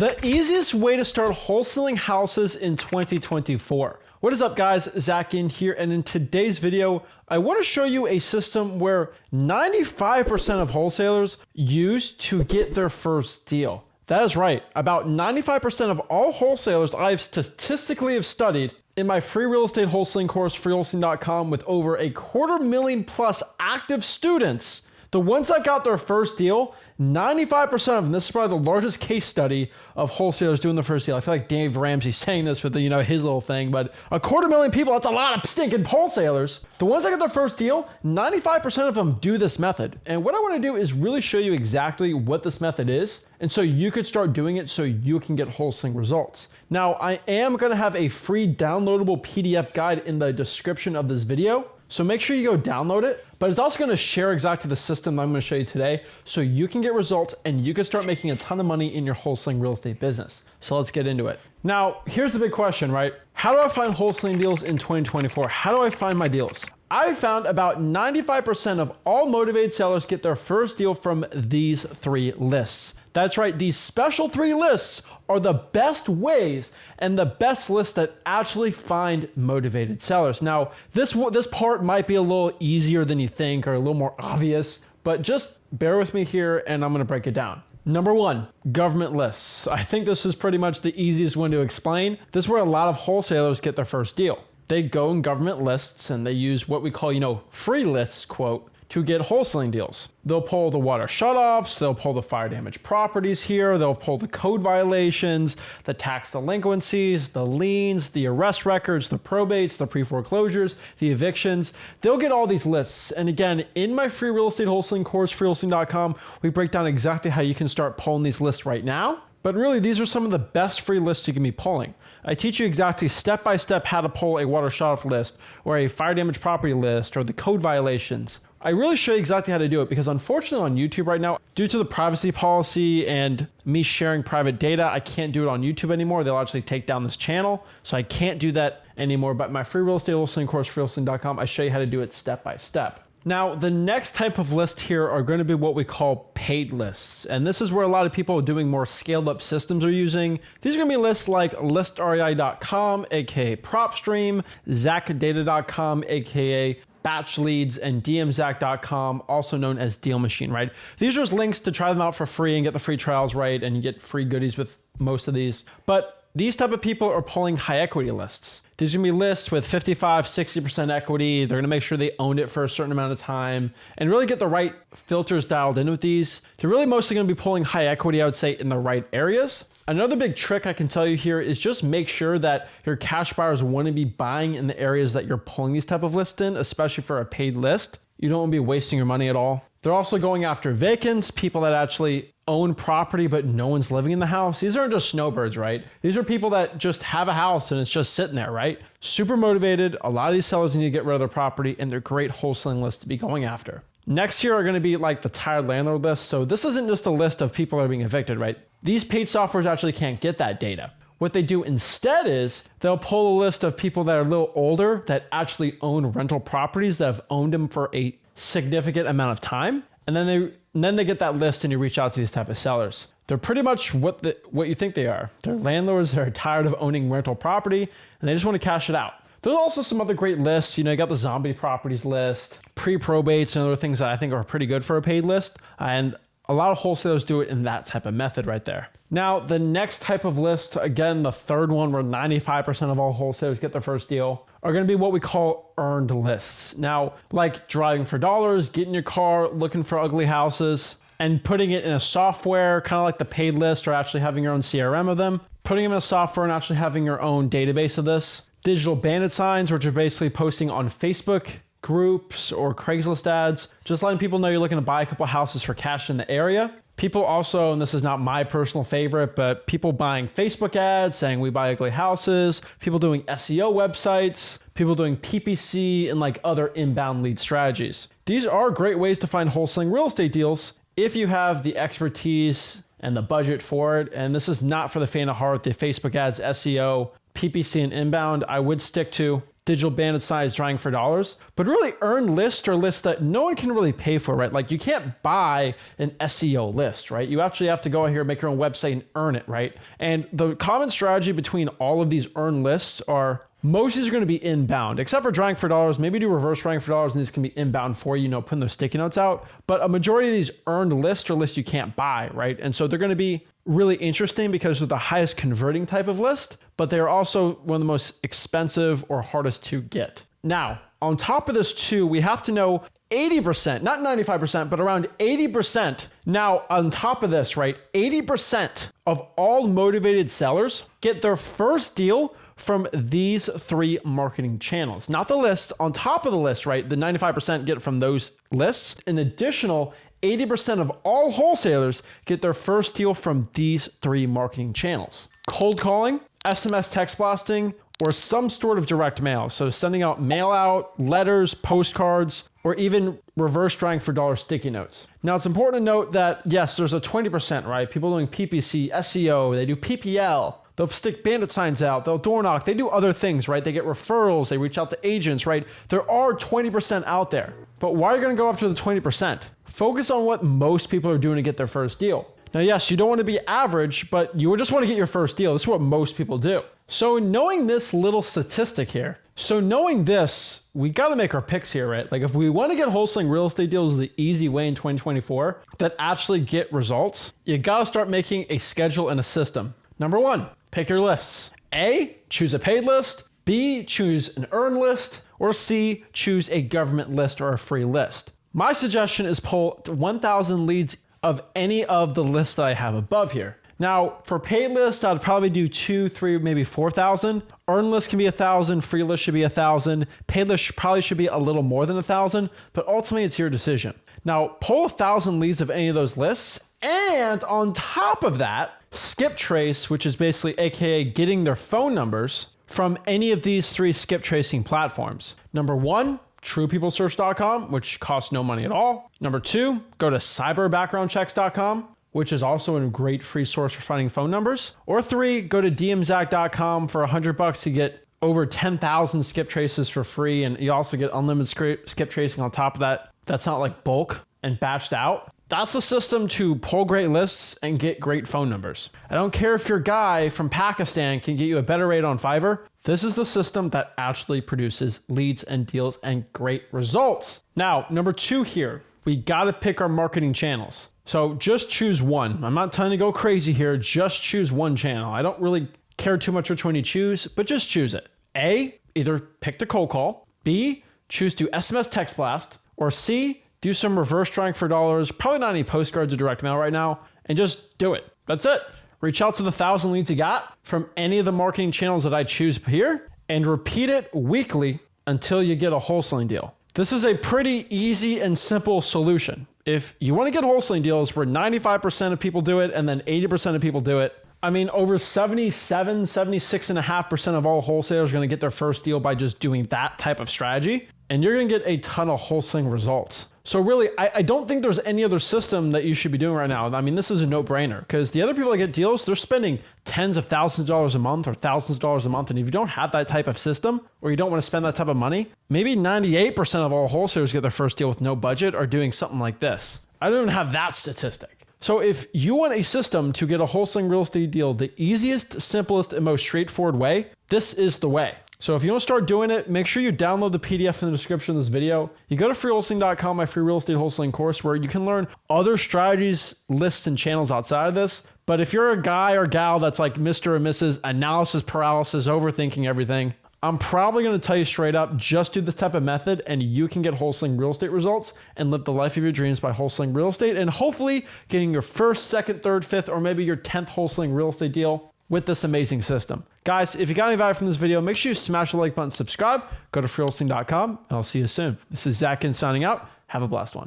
The easiest way to start wholesaling houses in 2024. What is up, guys? Zach in here, and in today's video, I want to show you a system where 95% of wholesalers use to get their first deal. That is right. About 95% of all wholesalers I've statistically have studied in my free real estate wholesaling course, freewholesaling.com, with over 250,000+ active students. The ones that got their first deal, 95% of them, this is probably the largest case study of wholesalers doing the first deal. I feel like Dave Ramsey saying this with his little thing, but 250,000 people, that's a lot of stinking wholesalers. The ones that get their first deal, 95% of them do this method. And what I want to do is really show you exactly what this method is, and so you could start doing it so you can get wholesaling results. Now, I am going to have a free downloadable PDF guide in the description of this video. So make sure you go download it, but it's also going to share exactly the system that I'm going to show you today so you can get results and you can start making a ton of money in your wholesaling real estate business. So let's get into it. Now, here's the big question, right? How do I find wholesaling deals in 2024? How do I find my deals? I found about 95% of all motivated sellers get their first deal from these 3 lists. That's right, these special 3 lists are the best ways and the best lists that actually find motivated sellers. Now, this part might be a little easier than you think or a little more obvious, but just bear with me here and I'm gonna break it down. Number 1, government lists. I think this is pretty much the easiest one to explain. This is where a lot of wholesalers get their first deal. They go in government lists and they use what we call, free lists, quote, to get wholesaling deals. They'll pull the water shutoffs, they'll pull the fire damage properties here, they'll pull the code violations, the tax delinquencies, the liens, the arrest records, the probates, the pre-foreclosures, the evictions. They'll get all these lists. And again, in my free real estate wholesaling course, freewholesaling.com, we break down exactly how you can start pulling these lists right now. But really, these are some of the best free lists you can be pulling. I teach you exactly step-by-step how to pull a water shutoff list or a fire damage property list or the code violations. I really show you exactly how to do it because unfortunately on YouTube right now, due to the privacy policy and me sharing private data, I can't do it on YouTube anymore. They'll actually take down this channel. So I can't do that anymore. But my free real estate wholesaling course, freewholesaling.com, I show you how to do it step-by-step. Now, the next type of list here are going to be what we call paid lists. And this is where a lot of people doing more scaled up systems are using. These are going to be lists like listrei.com, aka PropStream, ZachData.com, aka Batch Leads, and DMZack.com, also known as Deal Machine, right? These are just links to try them out for free and get the free trials, right? And you get free goodies with most of these. But these type of people are pulling high equity lists. These are gonna be lists with 55, 60% equity. They're gonna make sure they owned it for a certain amount of time and really get the right filters dialed in with these. They're really mostly gonna be pulling high equity, I would say, in the right areas. Another big trick I can tell you here is just make sure that your cash buyers want to be buying in the areas that you're pulling these type of lists in, especially for a paid list. You don't want to be wasting your money at all. They're also going after vacants, people that actually own property, but no one's living in the house. These aren't just snowbirds, right? These are people that just have a house and it's just sitting there, right? Super motivated. A lot of these sellers need to get rid of their property and they're great wholesaling lists to be going after. Next here are going to be like the tired landlord list. So this isn't just a list of people that are being evicted, right? These paid softwares actually can't get that data. What they do instead is they'll pull a list of people that are a little older that actually own rental properties that have owned them for a significant amount of time. And then they get that list and you reach out to these type of sellers. They're pretty much what you think they are. They're landlords that are tired of owning rental property and they just want to cash it out. There's also some other great lists. You got the zombie properties list, pre-probates, and other things that I think are pretty good for a paid list. And a lot of wholesalers do it in that type of method right there. Now, the next type of list, again, the third one where 95% of all wholesalers get their first deal, are going to be what we call earned lists. Now, like driving for dollars, getting your car, looking for ugly houses, and putting it in a software, kind of like the paid list, or actually having your own CRM of them, putting them in a software and actually having your own database of this. Digital bandit signs, which are basically posting on Facebook groups or Craigslist ads, just letting people know you're looking to buy a couple houses for cash in the area. People also, and this is not my personal favorite, but people buying Facebook ads saying we buy ugly houses, people doing SEO websites, people doing PPC and like other inbound lead strategies. These are great ways to find wholesaling real estate deals if you have the expertise and the budget for it. And this is not for the faint of heart, the Facebook ads, SEO, PPC and inbound, I would stick to. digital bandit sites trying for dollars, but really earned lists are lists that no one can really pay for, right? Like you can't buy an SEO list, right? You actually have to go out here, make your own website and earn it, right? And the common strategy between all of these earned lists are most of these are going to be inbound, except for drawing for dollars. Maybe do reverse drawing for dollars, and these can be inbound for you, putting those sticky notes out. But a majority of these earned lists are lists you can't buy, right? And so they're going to be really interesting because they're the highest converting type of list, but they're also one of the most expensive or hardest to get. Now, on top of this too, we have to know 80%, not 95%, but around 80%. Now, on top of this, right, 80% of all motivated sellers get their first deal from these 3 marketing channels, not the list. On top of the list, right, the 95% get from those lists. An additional 80% of all wholesalers get their first deal from these 3 marketing channels: cold calling, SMS text blasting, or some sort of direct mail. So sending out mail out, letters, postcards, or even reverse drawing for dollar sticky notes. Now it's important to note that yes, there's a 20%, right? People doing PPC, SEO, they do PPL. They'll stick bandit signs out, they'll door knock, they do other things, right? They get referrals, they reach out to agents, right? There are 20% out there, but why are you gonna go after the 20%? Focus on what most people are doing to get their first deal. Now, yes, you don't wanna be average, but you just wanna get your first deal. This is what most people do. So knowing this little statistic here, knowing this, we gotta make our picks here, right? Like if we wanna get wholesaling real estate deals the easy way in 2024 that actually get results, you gotta start making a schedule and a system. Number 1, pick your lists. A, choose a paid list. B, choose an earned list. Or C, choose a government list or a free list. My suggestion is pull 1,000 leads of any of the lists that I have above here. Now, for paid list, I'd probably do 2, 3, maybe 4,000. Earned list can be 1,000. Free list should be 1,000. Paid list probably should be a little more than 1,000, but ultimately it's your decision. Now, pull 1,000 leads of any of those lists, and on top of that, skip trace, which is basically AKA getting their phone numbers from any of these 3 skip tracing platforms. Number 1, truepeoplesearch.com, which costs no money at all. Number 2, go to cyberbackgroundchecks.com, which is also a great free source for finding phone numbers. Or 3, go to dmzack.com for $100 to get over 10,000 skip traces for free. And you also get unlimited skip tracing on top of that. That's not like bulk and batched out. That's the system to pull great lists and get great phone numbers. I don't care if your guy from Pakistan can get you a better rate on Fiverr. This is the system that actually produces leads and deals and great results. Now, number 2 here, we got to pick our marketing channels. So just choose one. I'm not telling you to go crazy here. Just choose one channel. I don't really care too much which one you choose, but just choose it. A, either pick the cold call. B, choose to SMS text blast. Or C, do some reverse drawing for dollars. Probably not any postcards or direct mail right now. And just do it. That's it. Reach out to the 1,000 leads you got from any of the marketing channels that I choose here and repeat it weekly until you get a wholesaling deal. This is a pretty easy and simple solution. If you want to get wholesaling deals where 95% of people do it and then 80% of people do it, I mean, over 76.5% of all wholesalers are going to get their first deal by just doing that type of strategy. And you're going to get a ton of wholesaling results. So really, I don't think there's any other system that you should be doing right now. I mean, this is a no-brainer because the other people that get deals, they're spending tens of thousands of dollars a month or thousands of dollars a month. And if you don't have that type of system or you don't want to spend that type of money, maybe 98% of all wholesalers get their first deal with no budget are doing something like this. I don't even have that statistic. So if you want a system to get a wholesaling real estate deal the easiest, simplest, and most straightforward way, this is the way. So if you want to start doing it, make sure you download the PDF in the description of this video. You go to freewholesaling.com, my free real estate wholesaling course, where you can learn other strategies, lists, and channels outside of this. But if you're a guy or gal that's like Mr. or Mrs. Analysis Paralysis, overthinking everything, I'm probably going to tell you straight up, just do this type of method and you can get wholesaling real estate results and live the life of your dreams by wholesaling real estate and hopefully getting your first, second, third, fifth, or maybe your 10th wholesaling real estate deal with this amazing system. Guys, if you got any value from this video, make sure you smash the like button, subscribe, go to freewholesaling.com, and I'll see you soon. This is Zach signing out. Have a blessed one.